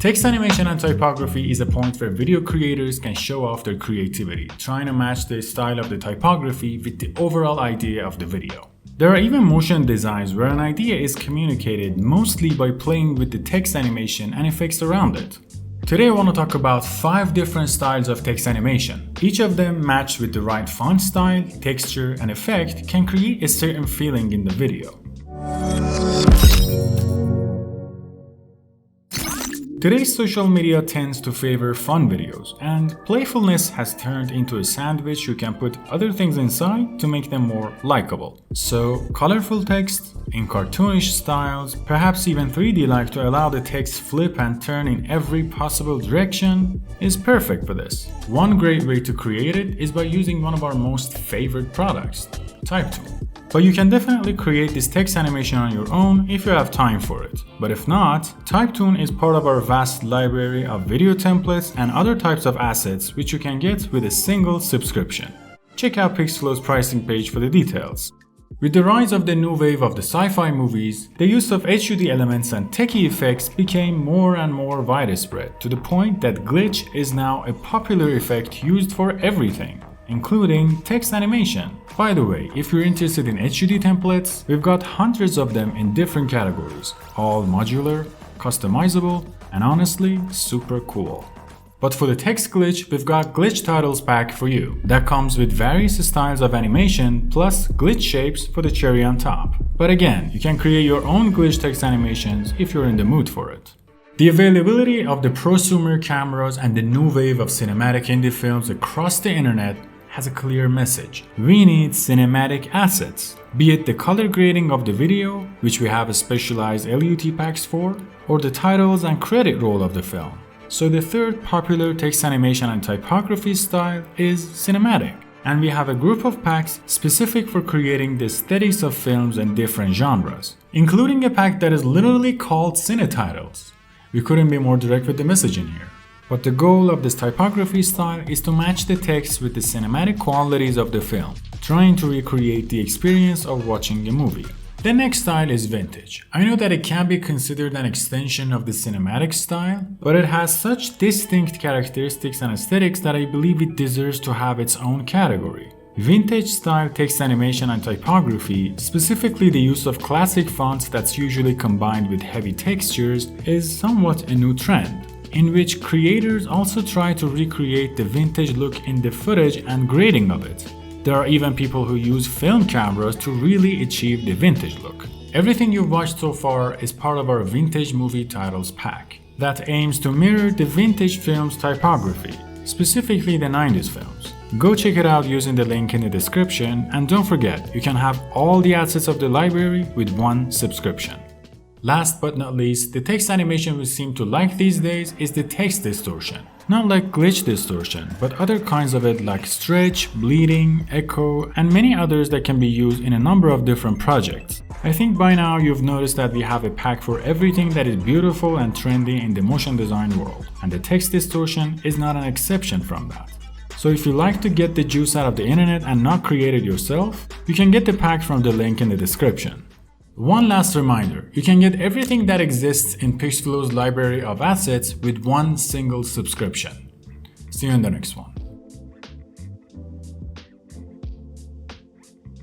Text animation and typography is a point where video creators can show off their creativity, trying to match the style of the typography with the overall idea of the video. There are even motion designs where an idea is communicated mostly by playing with the text animation and effects around it. Today I want to talk about 5 different styles of text animation. Each of them, matched with the right font style, texture, and effect, can create a certain feeling in the video. Today's social media tends to favor fun videos, and playfulness has turned into a sandwich you can put other things inside to make them more likable. So, colorful text in cartoonish styles, perhaps even 3D-like to allow the text flip and turn in every possible direction, is perfect for this. One great way to create it is by using one of our most favorite products, Typetoon. But you can definitely create this text animation on your own if you have time for it. But if not, Typetoon is part of our vast library of video templates and other types of assets which you can get with a single subscription. Check out Pixflow's pricing page for the details. With the rise of the new wave of the sci-fi movies, the use of HUD elements and techie effects became more and more widespread, to the point that glitch is now a popular effect used for everything, including text animation. By the way, if you're interested in HUD templates, we've got hundreds of them in different categories, all modular, customizable, and honestly, super cool. But for the text glitch, we've got Glitch Titles pack for you. That comes with various styles of animation plus glitch shapes for the cherry on top. But again, you can create your own glitch text animations if you're in the mood for it. The availability of the prosumer cameras and the new wave of cinematic indie films across the internet has a clear message. We need cinematic assets, be it the color grading of the video, which we have a specialized LUT packs for, or the titles and credit roll of the film. So the third popular text animation and typography style is cinematic, and we have a group of packs specific for creating the aesthetics of films and different genres, including a pack that is literally called Cinetitles. We couldn't be more direct with the messaging here. But the goal of this typography style is to match the text with the cinematic qualities of the film, trying to recreate the experience of watching a movie. The next style is vintage. I know that it can be considered an extension of the cinematic style, but it has such distinct characteristics and aesthetics that I believe it deserves to have its own category. Vintage style text animation and typography, specifically the use of classic fonts that's usually combined with heavy textures, is somewhat a new trend, in which creators also try to recreate the vintage look in the footage and grading of it. There are even people who use film cameras to really achieve the vintage look. Everything you've watched so far is part of our Vintage Movie Titles pack that aims to mirror the vintage film's typography, specifically the 90s films. Go check it out using the link in the description, and don't forget, you can have all the assets of the library with one subscription. Last but not least, the text animation we seem to like these days is the text distortion. Not like glitch distortion, but other kinds of it like stretch, bleeding, echo, and many others that can be used in a number of different projects. I think by now you've noticed that we have a pack for everything that is beautiful and trendy in the motion design world, and the text distortion is not an exception from that. So if you like to get the juice out of the internet and not create it yourself, you can get the pack from the link in the description. One last reminder, you can get everything that exists in Pixflow's library of assets with one single subscription. See you in the next one.